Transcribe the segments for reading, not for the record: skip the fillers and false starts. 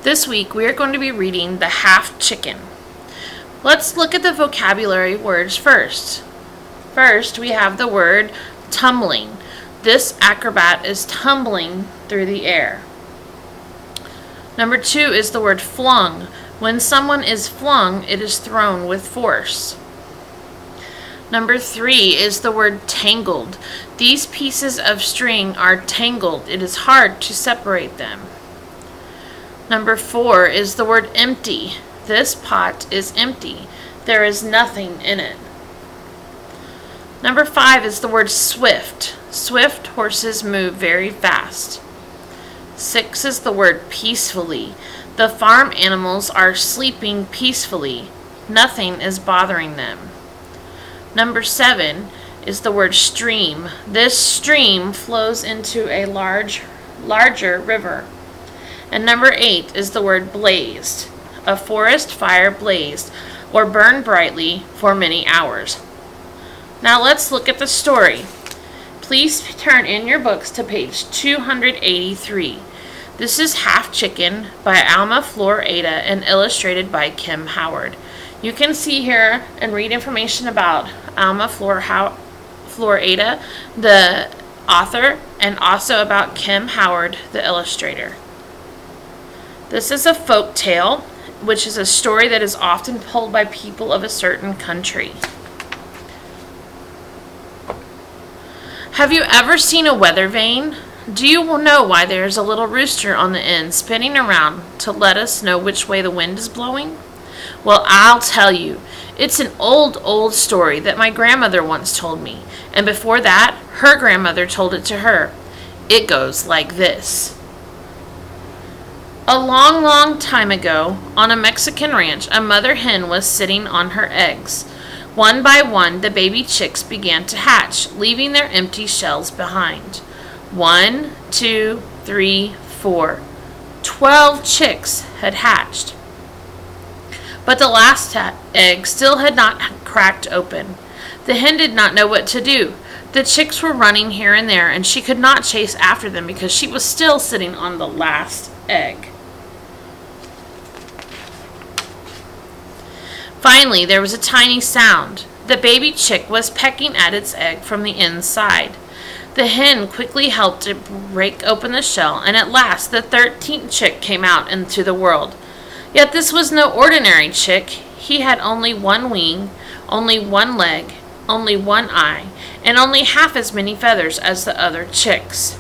This week we are going to be reading The HalfChicken. Let's look at the vocabulary words first. First, we have the word tumbling. This acrobat is tumbling through the air. Number 2 is the word flung. When someone is flung, it is thrown with force. Number 3 is the word tangled. These pieces of string are tangled. It is hard to separate them. Number 4 is the word empty. This pot is empty. There is nothing in it. Number 5 is the word swift. Swift horses move very fast. 6 is the word peacefully. The farm animals are sleeping peacefully. Nothing is bothering them. Number 7 is the word stream. This stream flows into a larger river. And number 8 is the word blazed. A forest fire blazed or burned brightly for many hours. Now let's look at the story. Please turn in your books to page 283. This is HalfChicken by Alma Flor-Ada and illustrated by Kim Howard. You can see here and read information about Alma Flor-Ada, the author, and also about Kim Howard, the illustrator. This is a folk tale, which is a story that is often told by people of a certain country. Have you ever seen a weather vane? Do you know why there is a little rooster on the end spinning around to let us know which way the wind is blowing? Well, I'll tell you. It's an old story that my grandmother once told me, and before that, her grandmother told it to her. It goes like this. A long time ago, on a Mexican ranch, a mother hen was sitting on her eggs. One by one, the baby chicks began to hatch, leaving their empty shells behind. 1, 2, 3, 4. 12 chicks had hatched. But the last egg still had not cracked open. The hen did not know what to do. The chicks were running here and there, and she could not chase after them because she was still sitting on the last egg. Finally, there was a tiny sound. The baby chick was pecking at its egg from the inside. The hen quickly helped it break open the shell, and at last the 13th chick came out into the world. Yet this was no ordinary chick. He had only one wing, only one leg, only one eye, and only half as many feathers as the other chicks.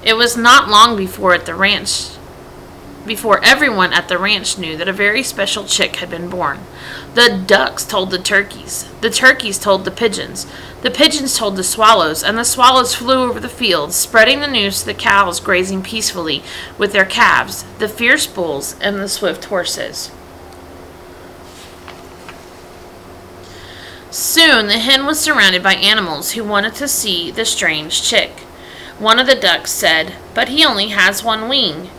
It was not long before everyone at the ranch knew that a very special chick had been born. The ducks told the turkeys told the pigeons told the swallows, and the swallows flew over the fields, spreading the news to the cows grazing peacefully with their calves, the fierce bulls, and the swift horses. Soon the hen was surrounded by animals who wanted to see the strange chick. One of the ducks said, "But he only has one wing."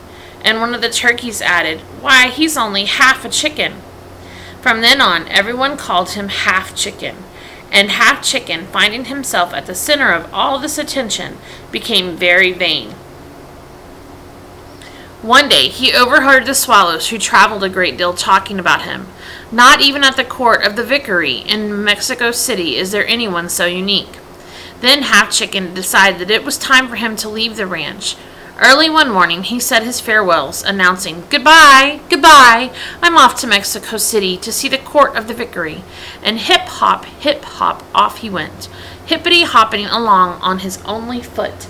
And one of the turkeys added, "Why, he's only half a chicken." From then on, everyone called him HalfChicken, and HalfChicken, finding himself at the center of all this attention, became very vain. One day, he overheard the swallows who traveled a great deal talking about him. Not even at the court of the vicary in Mexico City is there anyone so unique. Then HalfChicken decided that it was time for him to leave the ranch. Early one morning, he said his farewells, announcing, "Goodbye, goodbye, I'm off to Mexico City to see the court of the vicary." And hip hop, off he went, hippity-hopping along on his only foot.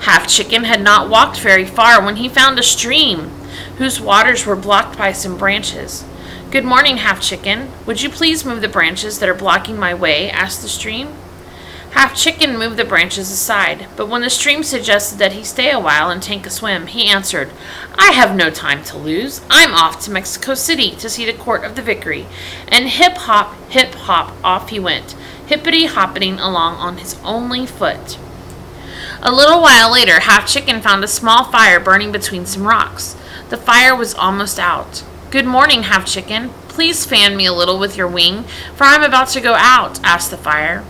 HalfChicken had not walked very far when he found a stream, whose waters were blocked by some branches. "Good morning, HalfChicken. Would you please move the branches that are blocking my way?" asked the stream. HalfChicken moved the branches aside, but when the stream suggested that he stay a while and take a swim, he answered, "I have no time to lose. I'm off to Mexico City to see the court of the vicary." And hip hop, off he went, hippity-hopping along on his only foot. A little while later, HalfChicken found a small fire burning between some rocks. The fire was almost out. "Good morning, HalfChicken. Please fan me a little with your wing, for I'm about to go out," asked the fire.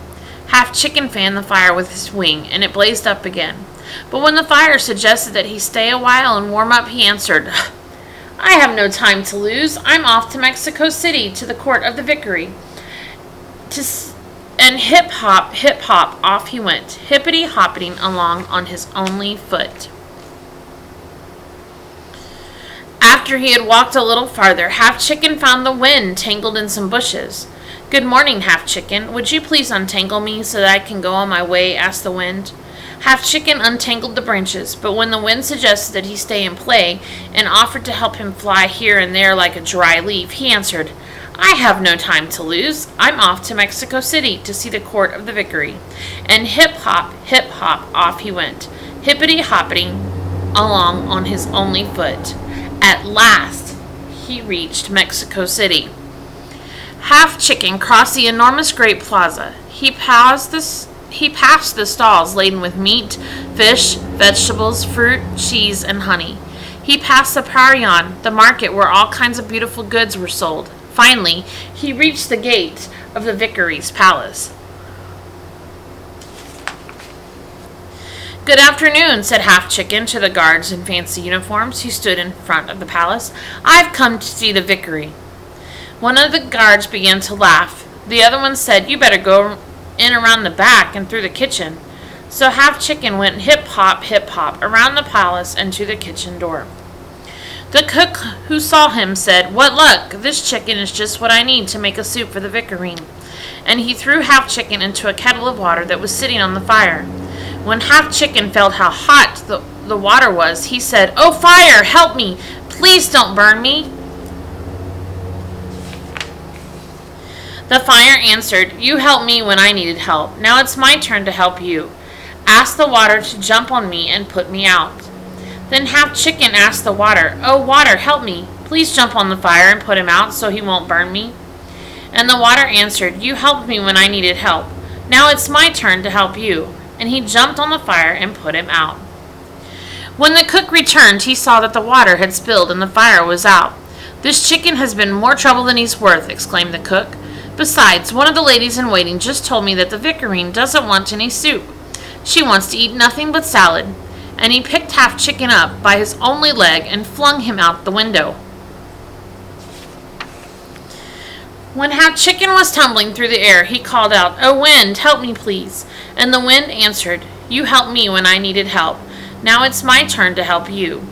HalfChicken fanned the fire with his wing, and it blazed up again. But when the fire suggested that he stay a while and warm up, he answered, I have no time to lose. I'm off to Mexico City to the court of the vicary. And hip hop, off he went, hippity hopping along on his only foot. After he had walked a little farther, HalfChicken found the wind tangled in some bushes. Good morning, HalfChicken. Would you please untangle me so that I can go on my way? Asked the wind. HalfChicken untangled the branches, but when the wind suggested that he stay and play, and offered to help him fly here and there like a dry leaf, he answered, I have no time to lose. I'm off to Mexico City to see the court of the vicary. And hip hop, off he went, hippity hopping along on his only foot. At last, he reached Mexico City. HalfChicken crossed the enormous great plaza. He passed the stalls laden with meat, fish, vegetables, fruit, cheese, and honey. He passed the pavilion, the market where all kinds of beautiful goods were sold. Finally, he reached the gate of the vicary's palace. Good afternoon, said HalfChicken to the guards in fancy uniforms who stood in front of the palace. I've come to see the vicary. One of the guards began to laugh. The other one said, You better go in around the back and through the kitchen. So HalfChicken went hip hop, around the palace and to the kitchen door. The cook who saw him said, What luck! This chicken is just what I need to make a soup for the vicary. And he threw HalfChicken into a kettle of water that was sitting on the fire. When HalfChicken felt how hot the water was, he said, Oh, fire, help me! Please don't burn me! The fire answered, You helped me when I needed help. Now it's my turn to help you. Ask the water to jump on me and put me out. Then HalfChicken asked the water, Oh, water, help me. Please jump on the fire and put him out so he won't burn me. And the water answered, You helped me when I needed help. Now it's my turn to help you. And he jumped on the fire and put him out. When the cook returned, he saw that the water had spilled and the fire was out. This chicken has been more trouble than he's worth, exclaimed the cook. Besides, one of the ladies in waiting just told me that the vicary doesn't want any soup. She wants to eat nothing but salad. And he picked HalfChicken up by his only leg and flung him out the window. When HalfChicken was tumbling through the air, he called out, Oh, wind, help me, please. And the wind answered, You helped me when I needed help. Now it's my turn to help you.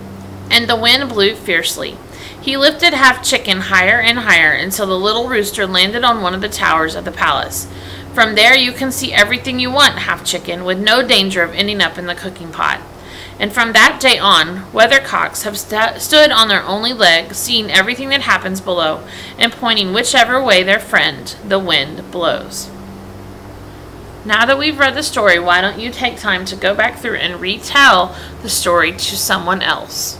And the wind blew fiercely. He lifted HalfChicken higher and higher until the little rooster landed on one of the towers of the palace. From there you can see everything you want, HalfChicken, with no danger of ending up in the cooking pot. And from that day on, weathercocks have stood on their only leg, seeing everything that happens below, and pointing whichever way their friend, the wind, blows. Now that we've read the story, why don't you take time to go back through and retell the story to someone else?